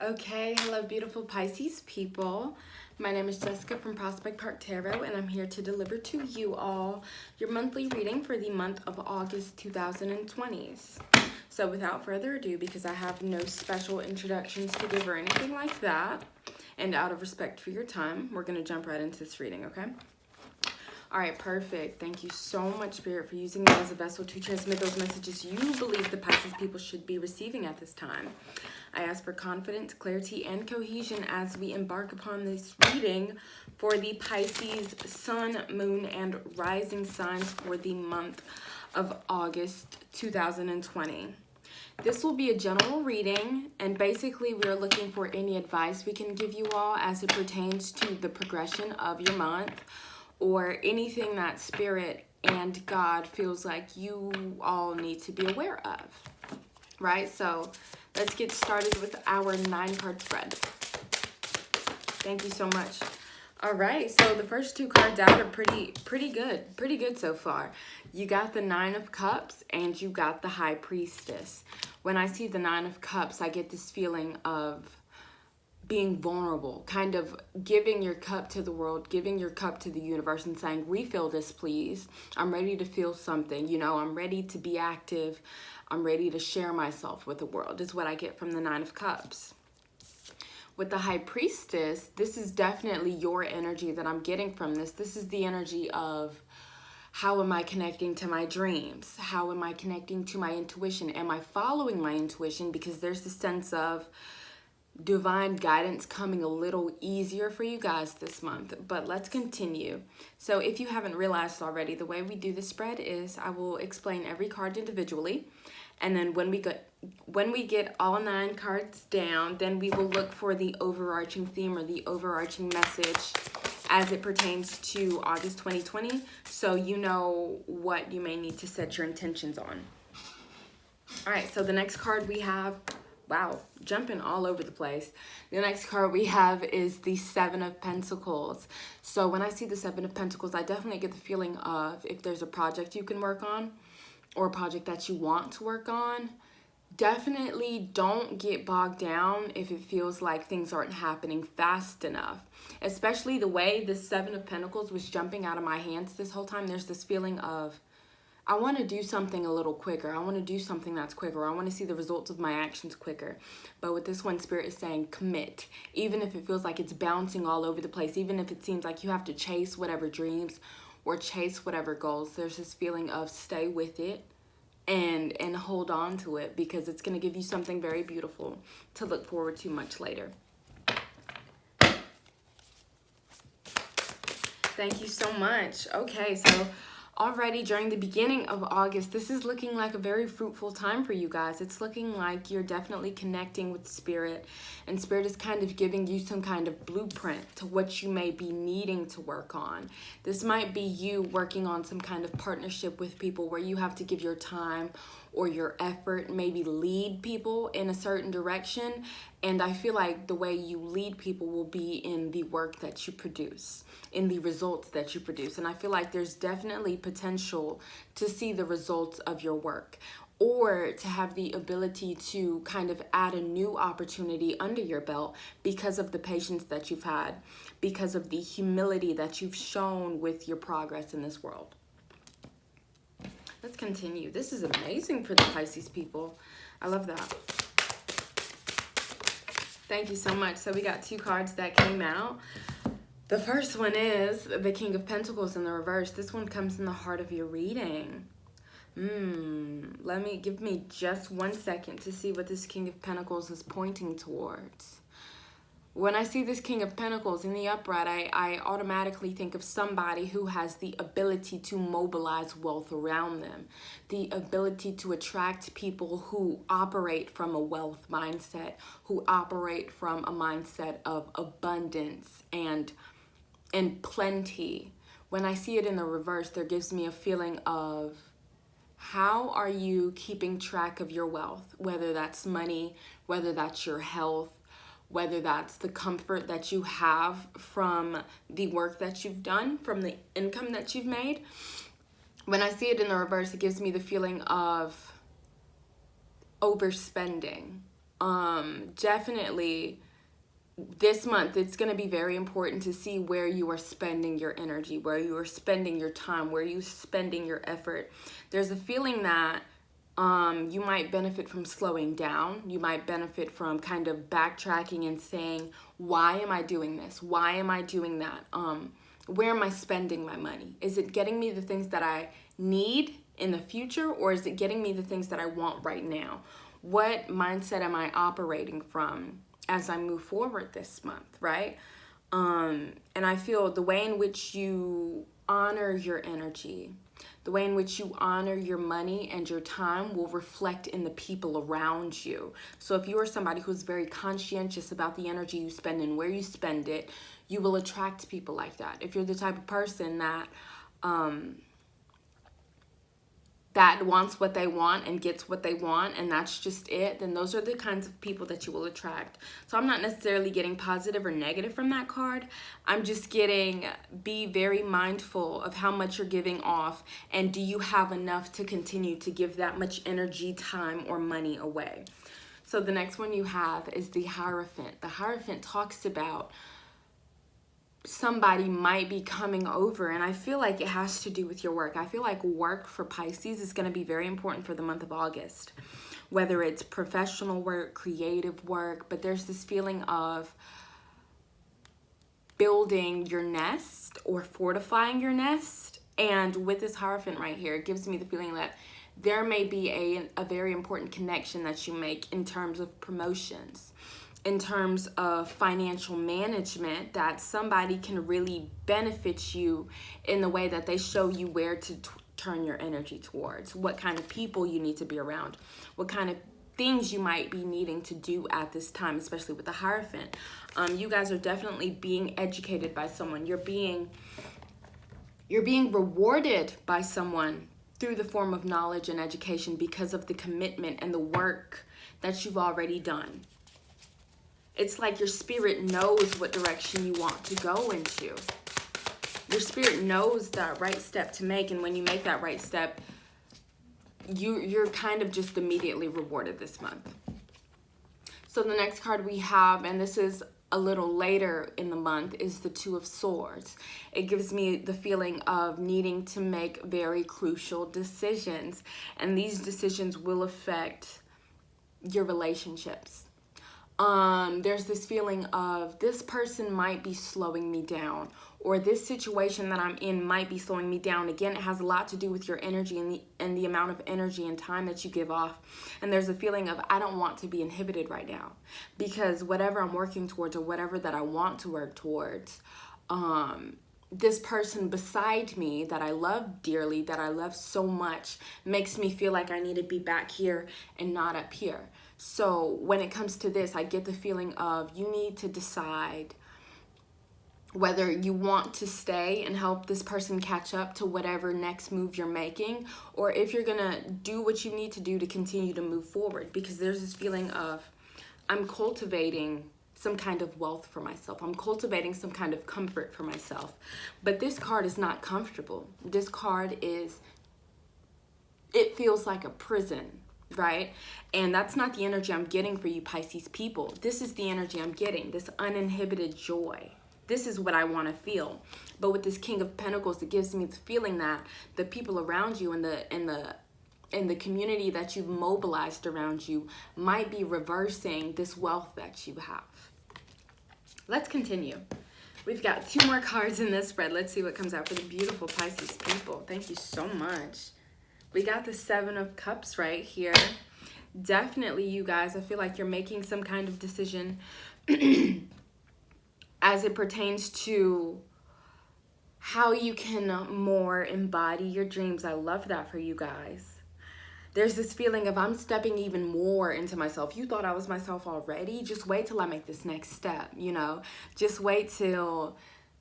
Okay, hello beautiful Pisces people. My name is Jessica from Prospect Park Tarot, and I'm here to deliver to you all your monthly reading for the month of August 2020s. So without further ado, because I have no special introductions to give or anything like that, and out of respect for your time, we're going to jump right into this reading, okay? All right, perfect. Thank you so much, Spirit, for using me as a vessel to transmit those messages you believe the Pisces people should be receiving at this time. I ask for confidence, clarity, and cohesion as we embark upon this reading for the Pisces Sun, Moon, and Rising signs for the month of August 2020. This will be a general reading, and basically we are looking for any advice we can give you all as it pertains to the progression of your month, or anything that Spirit and God feels like you all need to be aware of, right? So let's get started with our 9-card spread. Thank you so much. All right, so the first 2 cards out are pretty good so far. You got the 9 of Cups and you got the High Priestess. When I see the 9 of Cups, I get this feeling of being vulnerable, kind of giving your cup to the world, giving your cup to the universe and saying, refill this, please. I'm ready to feel something. You know, I'm ready to be active. I'm ready to share myself with the world is what I get from the 9 of Cups. With the High Priestess, this is definitely your energy that I'm getting from this. This is the energy of, how am I connecting to my dreams? How am I connecting to my intuition? Am I following my intuition? Because there's this sense of divine guidance coming a little easier for you guys this month. But let's continue. So if you haven't realized already, the way we do the spread is I will explain every card individually, and then when we get all 9 cards down, then we will look for the overarching theme or the overarching message as it pertains to August 2020, so you know what you may need to set your intentions on. All right, so the next card we have, wow, jumping all over the place. The next card we have is the 7 of Pentacles. So when I see the 7 of Pentacles, I definitely get the feeling of if there's a project you can work on or a project that you want to work on, definitely don't get bogged down if it feels like things aren't happening fast enough. Especially the way the 7 of Pentacles was jumping out of my hands this whole time. There's this feeling of, I want to do something a little quicker. I want to do something that's quicker. I want to see the results of my actions quicker. But with this one, Spirit is saying commit. Even if it feels like it's bouncing all over the place, even if it seems like you have to chase whatever dreams or chase whatever goals, there's this feeling of stay with it and hold on to it, because it's going to give you something very beautiful to look forward to much later. Thank you so much. Okay, so already during the beginning of August, this is looking like a very fruitful time for you guys. It's looking like you're definitely connecting with Spirit, and Spirit is kind of giving you some kind of blueprint to what you may be needing to work on. This might be you working on some kind of partnership with people where you have to give your time or your effort, maybe lead people in a certain direction. And I feel like the way you lead people will be in the work that you produce, in the results that you produce. And I feel like there's definitely potential to see the results of your work, or to have the ability to kind of add a new opportunity under your belt because of the patience that you've had, because of the humility that you've shown with your progress in this world. Let's continue. This is amazing for the Pisces people. I love that. Thank you so much. So we got 2 cards that came out. The first one is the King of Pentacles in the reverse. This one comes in the heart of your reading. Give me just 1 second to see what this King of Pentacles is pointing towards. When I see this King of Pentacles in the upright, I automatically think of somebody who has the ability to mobilize wealth around them, the ability to attract people who operate from a wealth mindset, who operate from a mindset of abundance and plenty. When I see it in the reverse, there gives me a feeling of, how are you keeping track of your wealth? Whether that's money, whether that's your health, whether that's the comfort that you have from the work that you've done, from the income that you've made. When I see it in the reverse, it gives me the feeling of overspending, definitely this month, it's going to be very important to see where you are spending your energy, where you are spending your time, where you're spending your effort. There's a feeling that you might benefit from slowing down. You might benefit from kind of backtracking and saying, why am I doing this? Why am I doing that? Where am I spending my money? Is it getting me the things that I need in the future, or is it getting me the things that I want right now? What mindset am I operating from as I move forward this month, right? And I feel the way in which you honor your energy, the way in which you honor your money and your time will reflect in the people around you. So if you are somebody who's very conscientious about the energy you spend and where you spend it, you will attract people like that. If you're the type of person that that wants what they want and gets what they want, and that's just it, then those are the kinds of people that you will attract. So I'm not necessarily getting positive or negative from that card. I'm just getting, be very mindful of how much you're giving off, and do you have enough to continue to give that much energy, time, or money away. So the next one you have is the Hierophant. The Hierophant talks about somebody might be coming over, and I feel like it has to do with your work. I feel like work for Pisces is going to be very important for the month of August, whether it's professional work, creative work, but there's this feeling of building your nest or fortifying your nest. And with this Hierophant right here, it gives me the feeling that there may be a very important connection that you make in terms of promotions, in terms of financial management, that somebody can really benefit you in the way that they show you where to turn your energy towards, what kind of people you need to be around, what kind of things you might be needing to do at this time, especially with the Hierophant. You guys are definitely being educated by someone. You're being rewarded by someone through the form of knowledge and education because of the commitment and the work that you've already done. It's like your spirit knows what direction you want to go into. Your spirit knows that right step to make, and when you make that right step, you're kind of just immediately rewarded this month. So the next card we have, and this is a little later in the month, is the Two of Swords. It gives me the feeling of needing to make very crucial decisions, and these decisions will affect your relationships. There's this feeling of this person might be slowing me down, or this situation that I'm in might be slowing me down. Again, it has a lot to do with your energy and the amount of energy and time that you give off. And there's a feeling of, I don't want to be inhibited right now, because whatever I'm working towards, or whatever that I want to work towards, this person beside me that I love dearly, that I love so much, makes me feel like I need to be back here and not up here. So when it comes to this, I get the feeling of you need to decide whether you want to stay and help this person catch up to whatever next move you're making, or if you're gonna do what you need to do to continue to move forward. Because there's this feeling of, I'm cultivating some kind of wealth for myself. I'm cultivating some kind of comfort for myself. But this card is not comfortable. This card is, it feels like a prison, right? And that's not the energy I'm getting for you Pisces people. This is the energy I'm getting, this uninhibited joy. This is what I want to feel. But with this King of Pentacles, it gives me the feeling that the people around you and the community that you've mobilized around you might be reversing this wealth that you have. Let's continue. We've got 2 more cards in this spread. Let's see what comes out for the beautiful Pisces people. Thank you so much. We got the 7 of Cups right here. Definitely, you guys, I feel like you're making some kind of decision as it pertains to how you can more embody your dreams. I love that for you guys. There's this feeling of, I'm stepping even more into myself. You thought I was myself already? Just wait till I make this next step, you know? Just wait till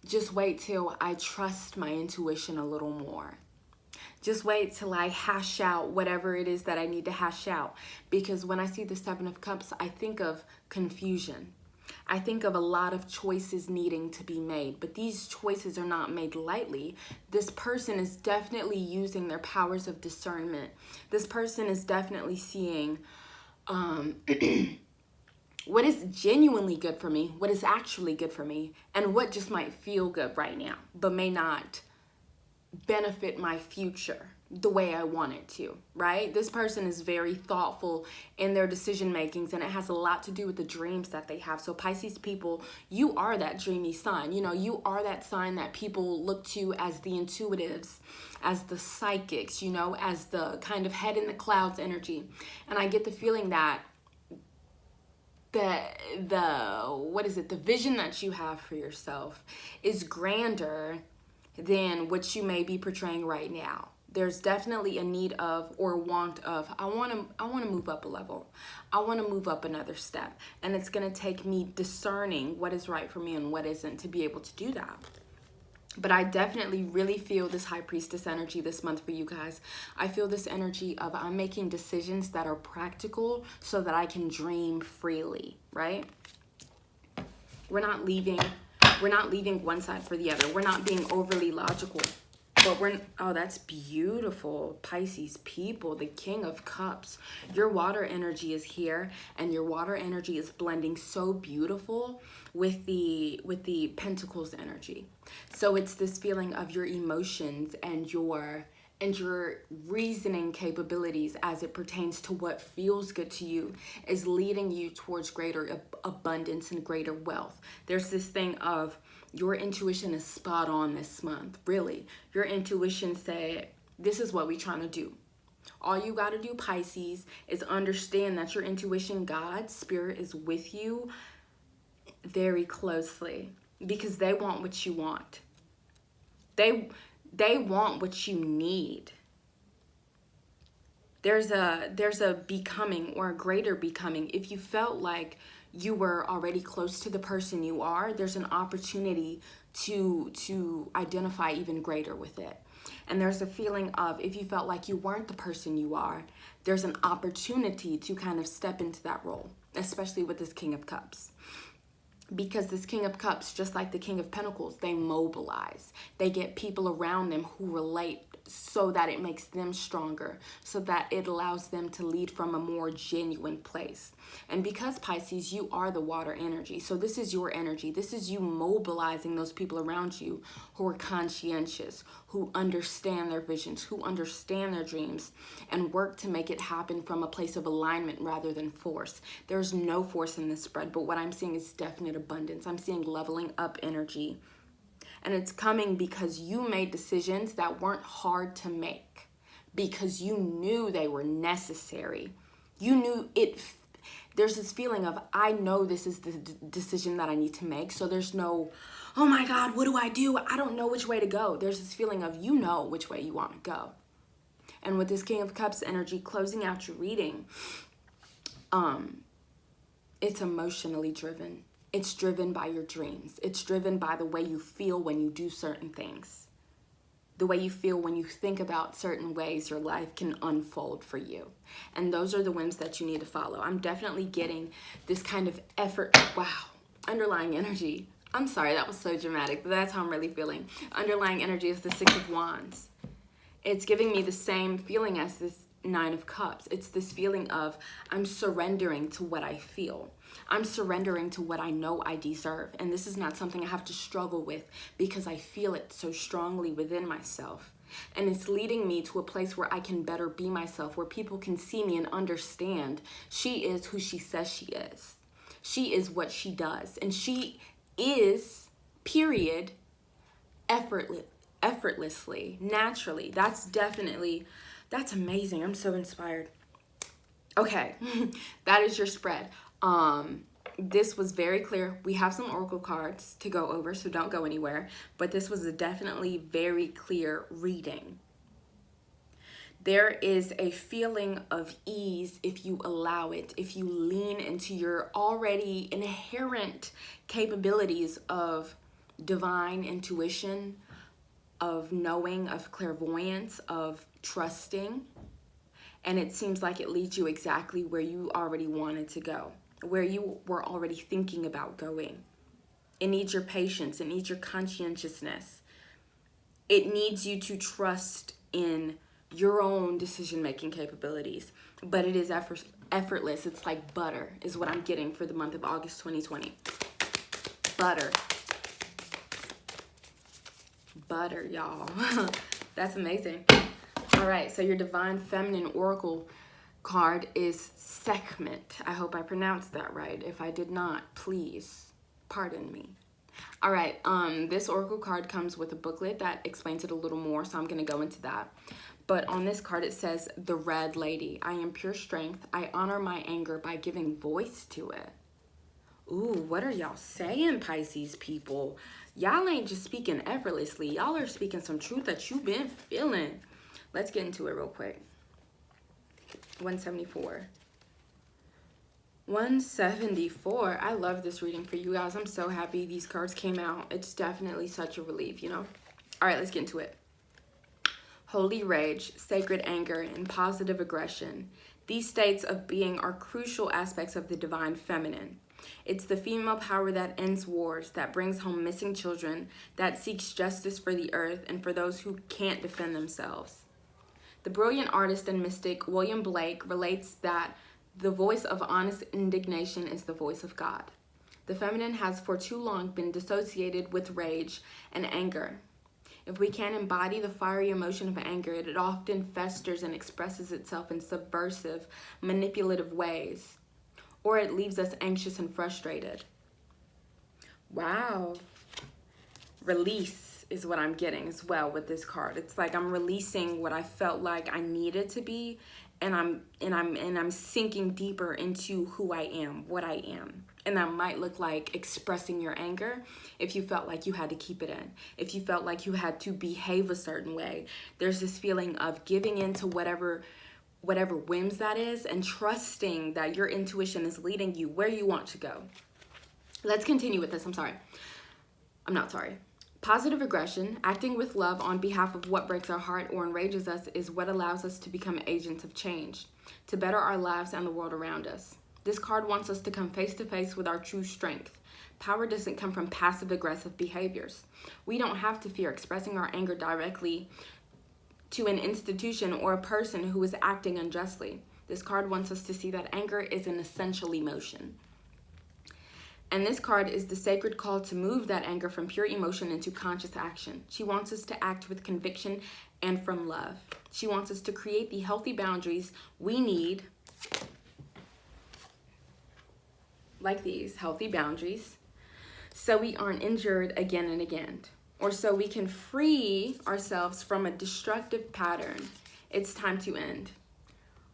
I trust my intuition a little more. Just wait till I hash out whatever it is that I need to hash out. Because when I see the 7 of Cups, I think of confusion. I think of a lot of choices needing to be made, but these choices are not made lightly. This person is definitely using their powers of discernment. This person is definitely seeing what is genuinely good for me, what is actually good for me, and what just might feel good right now, but may not benefit my future the way I want it to, right? This person is very thoughtful in their decision makings, and it has a lot to do with the dreams that they have. So Pisces people, you are that dreamy sign. You know, you are that sign that people look to as the intuitives, as the psychics, you know, as the kind of head in the clouds energy. And I get the feeling that the vision that you have for yourself is grander than what you may be portraying right now. There's definitely a need of, or want of, I want to move up a level. I want to move up another step. And it's going to take me discerning what is right for me and what isn't to be able to do that. But I definitely really feel this High Priestess energy this month for you guys. I feel this energy of I'm making decisions that are practical so that I can dream freely, right? We're not leaving one side for the other. We're not being overly logical. But oh, that's beautiful, Pisces people, the King of Cups. Your water energy is here, and your water energy is blending so beautiful with the Pentacles energy. So it's this feeling of your emotions and your reasoning capabilities as it pertains to what feels good to you is leading you towards greater abundance and greater wealth. There's this thing of your intuition is spot on this month, really. Your intuition said, this is what we're trying to do. All you got to do, Pisces, is understand that your intuition, God, Spirit, is with you very closely because they want what you want. They want what you need. There's a becoming or a greater becoming. If you felt like you were already close to the person you are, there's an opportunity to identify even greater with it. And there's a feeling of if you felt like you weren't the person you are, there's an opportunity to kind of step into that role, especially with this King of Cups. Because this King of Cups, just like the King of Pentacles, they mobilize. They get people around them who relate so that it makes them stronger, so that it allows them to lead from a more genuine place. And because Pisces, you are the water energy, so this is your energy. This is you mobilizing those people around you who are conscientious, who understand their visions, who understand their dreams, and work to make it happen from a place of alignment rather than force. There's no force in this spread, but what I'm seeing is definite abundance. I'm seeing leveling up energy. And it's coming because you made decisions that weren't hard to make, because you knew they were necessary. You knew it. There's this feeling of, I know this is the decision that I need to make. So there's no, oh my God, what do? I don't know which way to go. There's this feeling of, you know which way you want to go. And with this King of Cups energy closing out your reading, it's emotionally driven. It's driven by your dreams. It's driven by the way you feel when you do certain things. The way you feel when you think about certain ways your life can unfold for you. And those are the winds that you need to follow. I'm definitely getting this kind of effort. Wow. Underlying energy. I'm sorry, that was so dramatic, but that's how I'm really feeling. Underlying energy is the Six of Wands. It's giving me the same feeling as this Nine of Cups. It's this feeling of I'm surrendering to what I feel. I'm surrendering to what I know I deserve. And this is not something I have to struggle with because I feel it so strongly within myself. And it's leading me to a place where I can better be myself, where people can see me and understand she is who she says she is. She is what she does. And she is, period, effortlessly, naturally. That's amazing. I'm so inspired. Okay, that is your spread. This was very clear. We have some oracle cards to go over, so don't go anywhere. But this was a definitely very clear reading. There is a feeling of ease if you allow it, if you lean into your already inherent capabilities of divine intuition, of knowing, of clairvoyance, of trusting. And it seems like it leads you exactly where you already wanted to go, where you were already thinking about going. It needs your patience. It needs your conscientiousness. It needs you to trust in your own decision-making capabilities. But it is effortless. It's like butter is what I'm getting for the month of August 2020. Butter. Butter, y'all. That's amazing. All right, so your Divine Feminine Oracle card is Sekhmet. I hope I pronounced that right. If I did not, please pardon me. All right, this Oracle card comes with a booklet that explains it a little more, so I'm going to go into that. But on this card, it says, the Red Lady. I am pure strength. I honor my anger by giving voice to it. Ooh, what are y'all saying, Pisces people? Y'all ain't just speaking effortlessly. Y'all are speaking some truth that you've been feeling. Let's get into it real quick. 174. 174. I love this reading for you guys. I'm so happy these cards came out. It's definitely such a relief, you know? All right, let's get into it. Holy rage, sacred anger, and positive aggression. These states of being are crucial aspects of the divine feminine. It's the female power that ends wars, that brings home missing children, that seeks justice for the earth and for those who can't defend themselves. The brilliant artist and mystic William Blake relates that the voice of honest indignation is the voice of God. The feminine has for too long been dissociated with rage and anger. If we can't embody the fiery emotion of anger, it often festers and expresses itself in subversive, manipulative ways, or it leaves us anxious and frustrated. Wow. Release is what I'm getting as well with this card. It's like I'm releasing what I felt like I needed to be, and I'm sinking deeper into who I am, what I am. And that might look like expressing your anger if you felt like you had to keep it in. If you felt like you had to behave a certain way. There's this feeling of giving into whatever whims that is and trusting that your intuition is leading you where you want to go. Let's continue with this. I'm not sorry. Positive aggression, acting with love on behalf of what breaks our heart or enrages us, is what allows us to become agents of change, to better our lives and the world around us. This card wants us to come face to face with our true strength. Power doesn't come from passive aggressive behaviors. We don't have to fear expressing our anger directly to an institution or a person who is acting unjustly. This card wants us to see that anger is an essential emotion. And this card is the sacred call to move that anger from pure emotion into conscious action. She wants us to act with conviction and from love. She wants us to create the healthy boundaries we need, like these healthy boundaries, so we aren't injured again and again, or so we can free ourselves from a destructive pattern. It's time to end.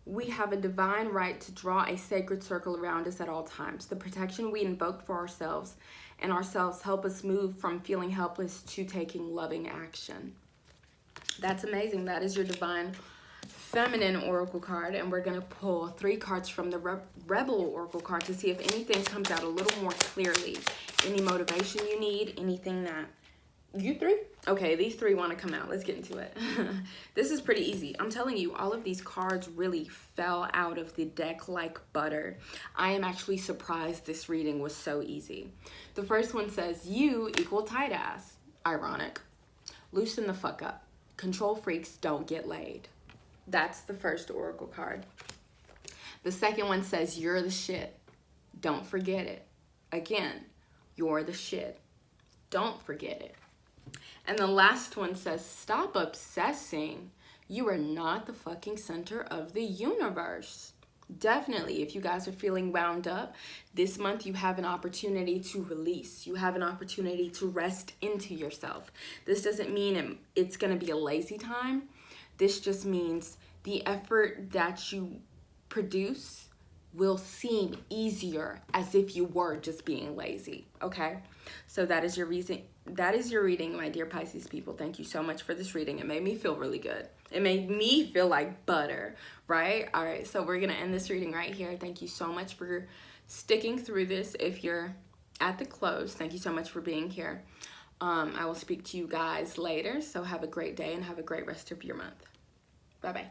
We have a divine right to draw a sacred circle around us at all times. The protection we invoke for ourselves and ourselves help us move from feeling helpless to taking loving action. That's amazing. That is your Divine Feminine Oracle card, and we're going to pull 3 cards from the Rebel Oracle card to see if anything comes out a little more clearly. Any motivation you need, anything that you 3? Okay, these 3 want to come out. Let's get into it. This is pretty easy. I'm telling you, all of these cards really fell out of the deck like butter. I am actually surprised this reading was so easy. The first one says, you equal tight ass. Ironic. Loosen the fuck up. Control freaks don't get laid. That's the first Oracle card. The second one says, you're the shit. Don't forget it. Again, you're the shit. Don't forget it. And the last one says, stop obsessing. You are not the fucking center of the universe. Definitely, if you guys are feeling wound up, this month you have an opportunity to release. You have an opportunity to rest into yourself. This doesn't mean it's going to be a lazy time. This just means the effort that you produce will seem easier as if you were just being lazy, okay? So that is your reason. That is your reading, my dear Pisces people. Thank you so much for this reading. It made me feel really good. It made me feel like butter, right? All right, so we're going to end this reading right here. Thank you so much for sticking through this. If you're at the close, thank you so much for being here. I will speak to you guys later, so have a great day and have a great rest of your month. Bye-bye.